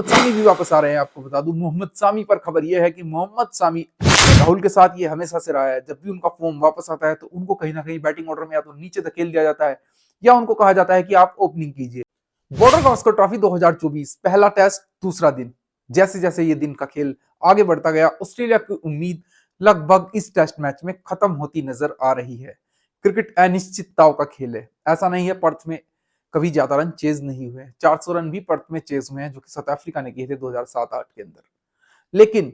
मोहम्मद सामी भी वापस आ रहे हैं। आपको बता दूं, मोहम्मद सामी पर खबर यह है कि मोहम्मद सामी राहुल के साथ ये हमेशा से रहा है, जब भी उनका फॉर्म वापस आता है तो उनको कहीं ना कहीं बैटिंग ऑर्डर में या तो नीचे धकेल दिया जाता है या उनको कहा जाता है कि आप ओपनिंग कीजिए। बॉर्डर गावस्कर ट्रॉफी 2024 पहला टेस्ट दूसरा दिन। जैसे जैसे ये दिन का खेल आगे बढ़ता गया, ऑस्ट्रेलिया की उम्मीद लगभग इस टेस्ट मैच में खत्म होती नजर आ रही है। क्रिकेट अनिश्चितताओं का खेल है। ऐसा नहीं है पर्थ में कभी ज्यादा रन चेज नहीं हुए, 400 रन भी पर्थ में चेज हुए हैं जो कि साउथ अफ्रीका ने किए थे 2007-8 के अंदर। लेकिन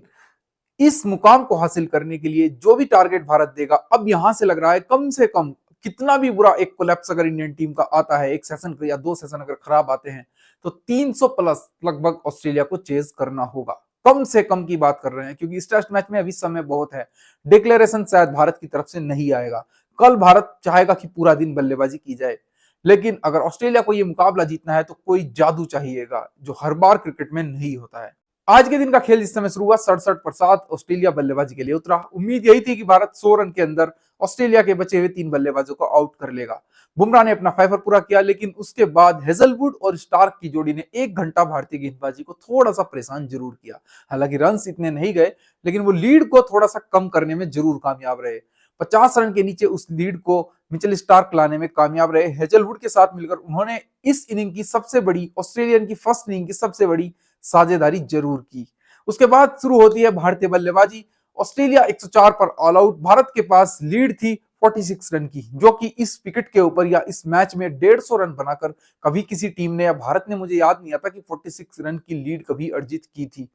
इस मुकाम को हासिल करने के लिए जो भी टारगेट भारत देगा, अब यहां से लग रहा है कम से कम कितना भी बुरा एक कोलैप्स अगर इंडियन टीम का आता है, एक सेशन या दो सेशन अगर खराब आते हैं, तो 300 प्लस लगभग ऑस्ट्रेलिया को चेज करना होगा। कम से कम की बात कर रहे हैं, क्योंकि इस टेस्ट मैच में अभी समय बहुत है। डिक्लेरेशन शायद भारत की तरफ से नहीं आएगा। कल भारत चाहेगा कि पूरा दिन बल्लेबाजी की जाए, लेकिन अगर ऑस्ट्रेलिया को यह मुकाबला जीतना है तो कोई जादू चाहिएगा जो हर बार क्रिकेट में नहीं होता है। आज के दिन का खेल जिस समय शुरू हुआ, 67 ऑस्ट्रेलिया बल्लेबाजी के लिए उतरा। उम्मीद यही थी कि भारत 100 रन के अंदर ऑस्ट्रेलिया के बचे हुए 3 बल्लेबाजों को आउट कर लेगा। बुमराह ने अपना 5 पूरा किया, लेकिन उसके बाद हेजलवुड और स्टार्क की जोड़ी ने 1 घंटा भारतीय गेंदबाजी को थोड़ा सा परेशान जरूर किया। हालांकि रन इतने नहीं गए, लेकिन वो लीड को थोड़ा सा कम करने में जरूर कामयाब रहे। 50 रन के नीचे उस लीड को मिचेल स्टार्क लाने में कामयाब रहे। हेजलवुड के साथ मिलकर उन्होंने इस इनिंग की सबसे बड़ी, ऑस्ट्रेलियन की फर्स्ट इनिंग की सबसे बड़ी साझेदारी जरूर की। उसके बाद शुरू होती है भारतीय बल्लेबाजी। ऑस्ट्रेलिया 104 पर ऑल आउट। भारत के पास लीड थी 46 रन की, जो कि इस विकेट के ऊपर या इस मैच में 150 रन बनाकर कभी किसी टीम ने या भारत ने, मुझे याद नहीं आता कि 46 रन की लीड कभी अर्जित की थी।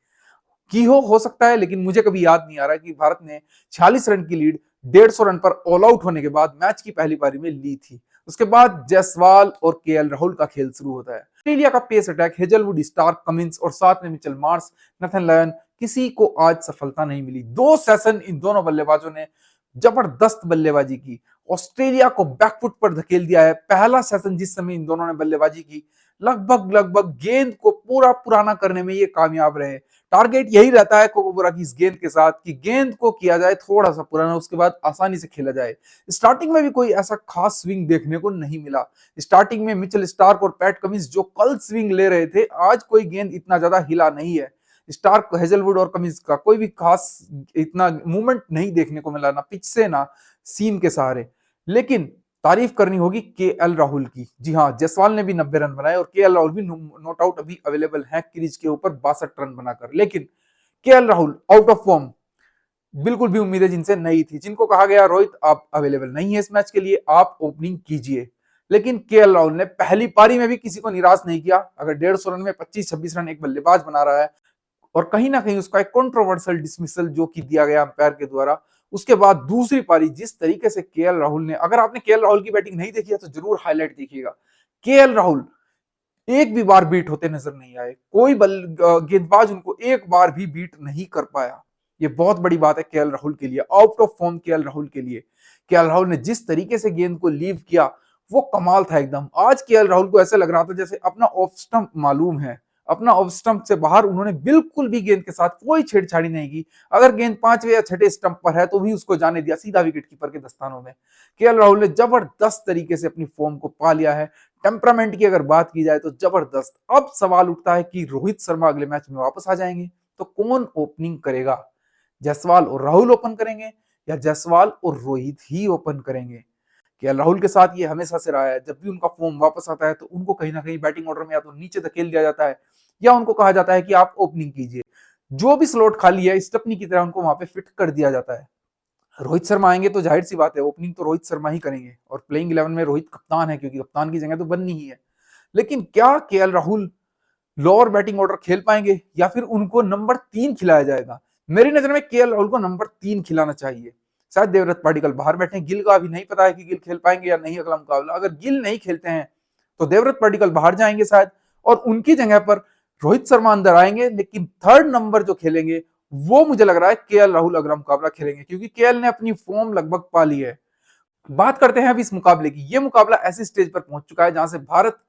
की हो सकता है, लेकिन मुझे कभी याद नहीं आ रहा कि भारत ने 46 रन की लीड 150 रन पर ऑल आउट होने के बाद मैच की पहली पारी में ली थी। उसके बाद जायसवाल और केएल राहुल का खेल शुरू होता है। ऑस्ट्रेलिया का pace attack Hazlewood, Starc, Cummins और साथ में मिचेल मार्श, नथन लायन, किसी को आज सफलता नहीं मिली। 2 सेशन इन दोनों बल्लेबाजों ने जबरदस्त बल्लेबाजी की, ऑस्ट्रेलिया को बैकफुट पर धकेल दिया है। पहला सेशन जिस समय इन दोनों ने बल्लेबाजी की, लगभग गेंद को पूरा पुराना करने में ये कामयाब रहे। टारगेट यही रहता है कोकोबोरा की इस गेंद के साथ कि गेंद को किया जाए थोड़ा सा पुराना, उसके बाद आसानी से खेला जाए। स्टार्टिंग में भी कोई ऐसा खास स्विंग देखने को नहीं मिला। स्टार्टिंग में मिचेल स्टार्क और पैट कमिंस जो कल स्विंग ले रहे थे, आज कोई गेंद इतना ज्यादा हिला नहीं है। स्टार्क, हेजलवुड और कमिंस का कोई भी खास इतना मूवमेंट नहीं देखने को मिला, ना पिच से ना सीम के सहारे। लेकिन तारीफ करनी होगी केएल राहुल की। जी हाँ, जायसवाल ने भी 90 रन बनाए और केएल राहुल भी नोट आउट अभी अवेलेबल है क्रीज के ऊपर 62 रन बनाकर। लेकिन KL Rahul out of form, बिल्कुल भी उम्मीदें जिनसे नहीं थी, जिनको कहा गया रोहित आप अवेलेबल नहीं है इस मैच के लिए, आप ओपनिंग कीजिए। लेकिन केएल राहुल ने पहली पारी में भी किसी को निराश नहीं किया। अगर 150 रन में 25-26 रन एक बल्लेबाज बना रहा है, और कहीं ना कहीं उसका एक कंट्रोवर्शियल डिसमिसल जो कि दिया गया अंपायर के द्वारा, उसके बाद दूसरी पारी जिस तरीके से केएल राहुल ने, अगर आपने केएल राहुल की बैटिंग नहीं देखी है तो जरूर हाईलाइट देखिएगा। केएल राहुल एक भी बार बीट होते नजर नहीं आए, कोई गेंदबाज उनको एक बार भी बीट नहीं कर पाया। ये बहुत बड़ी बात है केएल राहुल के लिए, out of form KL Rahul के लिए। केएल राहुल ने जिस तरीके से गेंद को लीव किया वो कमाल था एकदम। आज केएल राहुल को ऐसा लग रहा था जैसे अपना ऑफ स्टंप मालूम है, अपना ऑफ स्टंप से बाहर उन्होंने बिल्कुल भी गेंद के साथ कोई छेड़छाड़ी नहीं की। अगर गेंद 5वें या 6ठे स्टंप पर है तो भी उसको जाने दिया सीधा विकेट कीपर के दस्तानों में। केएल राहुल ने जबरदस्त तरीके से अपनी फॉर्म को पा लिया है। टेम्परामेंट की अगर बात की जाए तो जबरदस्त। अब सवाल उठता है कि रोहित शर्मा अगले मैच में वापस आ जाएंगे तो कौन ओपनिंग करेगा? जायसवाल और राहुल ओपन करेंगे या जायसवाल और रोहित ही ओपन करेंगे? केएल राहुल के साथ ये हमेशा से रहा है, जब भी उनका फॉर्म वापस आता है तो उनको कहीं ना कहीं बैटिंग ऑर्डर में या तो नीचे धकेल दिया जाता है या उनको कहा जाता है कि आप ओपनिंग कीजिए। जो भी स्लॉट खाली है स्टेपनी की तरह उनको वहां पे फिट कर दिया जाता है। रोहित शर्मा आएंगे तो जाहिर सी बात है ओपनिंग तो रोहित शर्मा ही करेंगे, और प्लेइंग 11 में रोहित कप्तान है क्योंकि कप्तान की जगह तो बननी ही है। लेकिन क्या KL Rahul lower batting order खेल पाएंगे या फिर उनको नंबर 3 खिलाया जाएगा? मेरी नजर में केएल राहुल को नंबर 3 खिलाना चाहिए। शायद देवव्रत पाटिकल बाहर बैठे, गिल का अभी नहीं पता है कि गिल खेल पाएंगे या नहीं अगला मुकाबला। अगर गिल नहीं खेलते हैं तो देवव्रत पाटिकल बाहर जाएंगे शायद, और उनकी जगह पर रोहित शर्मा अंदर आएंगे। लेकिन 3rd नंबर जो खेलेंगे वो मुझे लग रहा है केएल राहुल अगला मुकाबला खेलेंगे, क्योंकि केएल ने अपनी फॉर्म लगभग पा ली है। बात करते हैं अब इस मुकाबले की। ये मुकाबला ऐसी स्टेज पर पहुंच चुका है जहां से भारत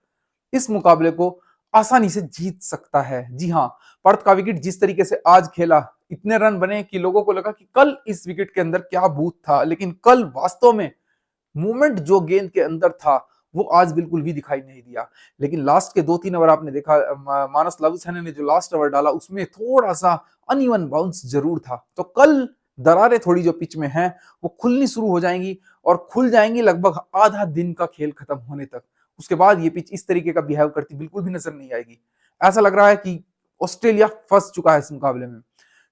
इस मुकाबले को आसानी से जीत सकता है। जी हाँ, पर्थ का विकेट जिस तरीके से आज खेला, इतने रन बने कि लोगों को लगा कि कल इस विकेट के अंदर क्या भूत था। लेकिन कल वास्तव में मूवमेंट जो गेंद के अंदर था वो आज बिल्कुल भी दिखाई नहीं दिया। लेकिन लास्ट के 2-3 ओवर आपने देखा, मानस लाबुशेने ने जो लास्ट ओवर डाला उसमें थोड़ा-सा अनइवन बाउंस जरूर था। तो कल दरारें थोड़ी जो पिच में हैं वो खुलनी शुरू हो जाएंगी और खुल जाएंगी लगभग आधा दिन का खेल खत्म होने तक। उसके बाद ये पिच इस तरीके का बिहेव करती बिल्कुल भी नजर नहीं आएगी। ऐसा लग रहा है कि ऑस्ट्रेलिया फंस चुका है इस मुकाबले में।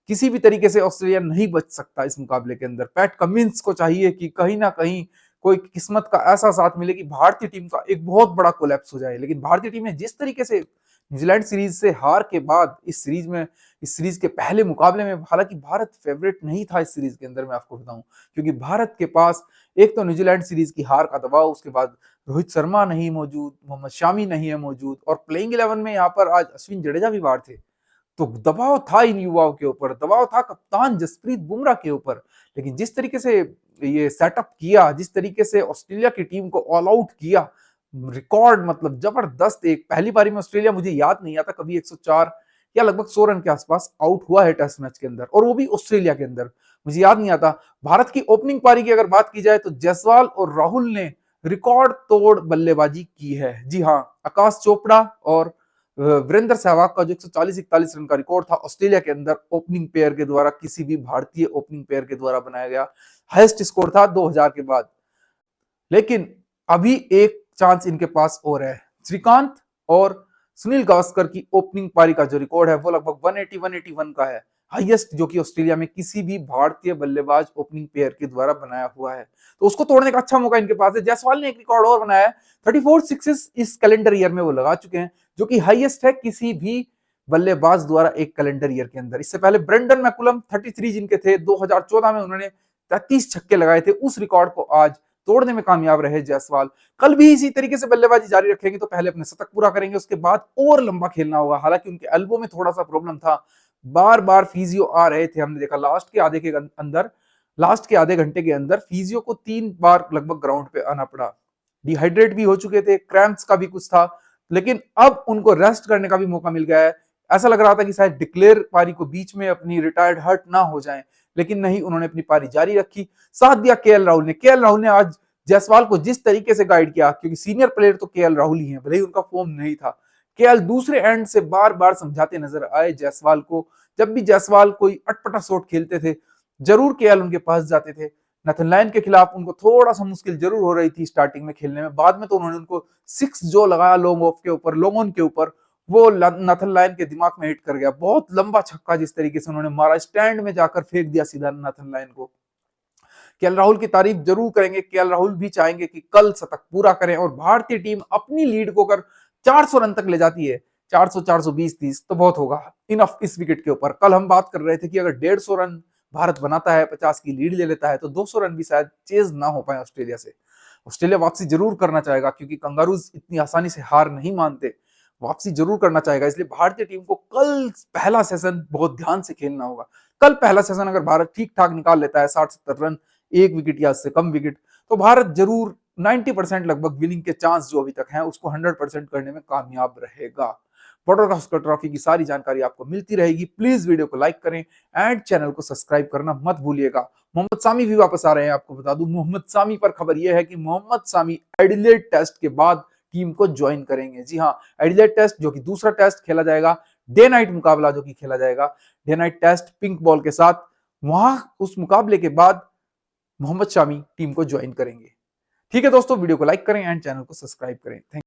किसी भी तरीके से ऑस्ट्रेलिया नहीं बच सकता इस मुकाबले के अंदर। पैट कमिंस को चाहिए कि कहीं ना कहीं कोई किस्मत का ऐसा साथ मिले कि भारतीय टीम का एक बहुत बड़ा कोलैप्स हो जाए। लेकिन भारतीय टीम ने जिस तरीके से न्यूजीलैंड सीरीज से हार के बाद इस सीरीज के पहले मुकाबले में, हालांकि भारत फेवरेट नहीं था इस सीरीज के अंदर, मैं आपको बताऊं, क्योंकि भारत के पास एक तो न्यूजीलैंड सीरीज की हार का दबाव, उसके बाद रोहित शर्मा नहीं मौजूद, मोहम्मद शामी नहीं है मौजूद, और प्लेइंग 11 में यहाँ पर आज अश्विन जडेजा भी बाहर थे। तो दबाव था इन युवाओं के ऊपर, दबाव था कप्तान जसप्रीत बुमराह के ऊपर। लेकिन जिस तरीके से ये सेटअप किया, जिस तरीके से ऑस्ट्रेलिया की टीम को ऑल आउट किया, रिकॉर्ड मतलब जबरदस्त। एक पहली पारी में ऑस्ट्रेलिया, मुझे याद नहीं आता कभी 104 या लगभग 100 रन के आसपास आउट हुआ है टेस्ट मैच के अंदर, और वो भी ऑस्ट्रेलिया के अंदर, मुझे याद नहीं आता। भारत की ओपनिंग पारी की अगर बात की जाए तो जायसवाल और राहुल ने रिकॉर्ड तोड़ बल्लेबाजी की है। जी हाँ, आकाश चोपड़ा और वीरेंद्र सहवाग का जो 140-41 रन का रिकॉर्ड था ऑस्ट्रेलिया के अंदर ओपनिंग पेयर के द्वारा, किसी भी भारतीय ओपनिंग पेयर के द्वारा बनाया गया हाईएस्ट स्कोर था 2000 के बाद। लेकिन अभी एक चांस इनके पास और है। श्रीकांत और सुनील गावस्कर की ओपनिंग पारी का जो रिकॉर्ड है वो लगभग 180-181 का है, हाईएस्ट जो कि ऑस्ट्रेलिया में किसी भी भारतीय बल्लेबाज ओपनिंग पेयर के द्वारा बनाया हुआ है। तो उसको तोड़ने का अच्छा मौका इनके पास है। जायसवाल ने एक रिकॉर्ड और बनाया है, 34 सिक्सेस इस कैलेंडर ईयर में वो लगा चुके हैं, जो कि हाईएस्ट है किसी भी बल्लेबाज द्वारा एक कैलेंडर ईयर के अंदर। इससे पहले ब्रेंडन मैकुलम 33 जिनके थे, 2014 में उन्होंने 33 छक्के लगाए थे, उस रिकॉर्ड को आज तोड़ने में कामयाब रहे जायसवाल। कल भी इसी तरीके से बल्लेबाजी जारी रखेंगे तो पहले अपने शतक पूरा करेंगे, उसके बाद और लंबा खेलना होगा। हालांकि उनके एल्बो में थोड़ा सा प्रॉब्लम था, बार बार फिजियो आ रहे थे, हमने देखा लास्ट के आधे घंटे के अंदर फिजियो को 3 बार लगभग ग्राउंड पे आना पड़ा। डिहाइड्रेट भी हो चुके थे, क्रैम्प्स का भी कुछ था, लेकिन अब उनको रेस्ट करने का भी मौका मिल गया है। ऐसा लग रहा था कि शायद डिक्लेयर पारी को बीच में अपनी रिटायर्ड हर्ट ना हो जाए, लेकिन नहीं, उन्होंने अपनी पारी जारी रखी। साथ दिया केएल राहुल ने आज जायसवाल को जिस तरीके से गाइड किया, क्योंकि सीनियर प्लेयर तो केएल राहुल ही हैं, भले ही उनका फॉर्म नहीं था। केएल दूसरे एंड से बार बार समझाते नजर आए जायसवाल को। जब भी जायसवाल कोई अटपटा शॉट खेलते थे जरूर केएल उनके पास जाते थे। नथन लायन के खिलाफ उनको थोड़ा सा मुश्किल जरूर हो रही थी स्टार्टिंग में खेलने में, बाद में तो उन्होंने उनको 6 जो लगाया लॉन्ग ऑफ के ऊपर, लॉन्ग ऑन के ऊपर, वो नथन लायन के दिमाग में हिट कर गया। बहुत लंबा छक्का जिस तरीके से उन्होंने मारा, स्टैंड में जाकर फेंक दिया सीधा नथन लायन को। केएल राहुल की तारीफ जरूर करेंगे, केएल राहुल भी चाहेंगे कि कल शतक पूरा करें और भारतीय टीम अपनी लीड को अगर 400 रन तक ले जाती है, 400, 420, 30 तो बहुत होगा इनफ इस विकेट के ऊपर। कल हम बात कर रहे थे कि अगर 150 रन भारत बनाता है, 50 की लीड ले लेता है, तो 200 रन भी शायद चेज ना हो पाए ऑस्ट्रेलिया से। ऑस्ट्रेलिया वापसी जरूर करना चाहेगा, क्योंकि कंगारूज इतनी आसानी से हार नहीं मानते, वापसी जरूर करना चाहेगा। इसलिए भारतीय टीम को कल पहला सेशन बहुत ध्यान से खेलना होगा। कल पहला सेशन अगर भारत ठीक ठाक निकाल लेता है, 60-70 रन, 1 विकेट या उससे कम विकेट, तो भारत जरूर 90% लगभग विनिंग के चांस जो अभी तक हैं उसको 100% करने में कामयाब रहेगा। बॉर्डर गावस्कर ट्रॉफी की सारी जानकारी आपको मिलती रहेगी। प्लीज वीडियो को लाइक करें एंड चैनल को सब्सक्राइब करना मत भूलिएगा। मोहम्मद सामी भी वापस आ रहे हैं, आपको बता दूं। मोहम्मद सामी पर खबर यह है कि मोहम्मद सामी एडिलेड टेस्ट के बाद टीम को ज्वाइन करेंगे। जी हाँ, एडिलेड टेस्ट जो कि दूसरा टेस्ट खेला जाएगा, डे नाइट मुकाबला जो कि खेला जाएगा, day night test pink ball के साथ, वहां उस मुकाबले के बाद मोहम्मद शामी टीम को ज्वाइन करेंगे। ठीक है दोस्तों, वीडियो को लाइक करें एंड चैनल को सब्सक्राइब करें। थैंक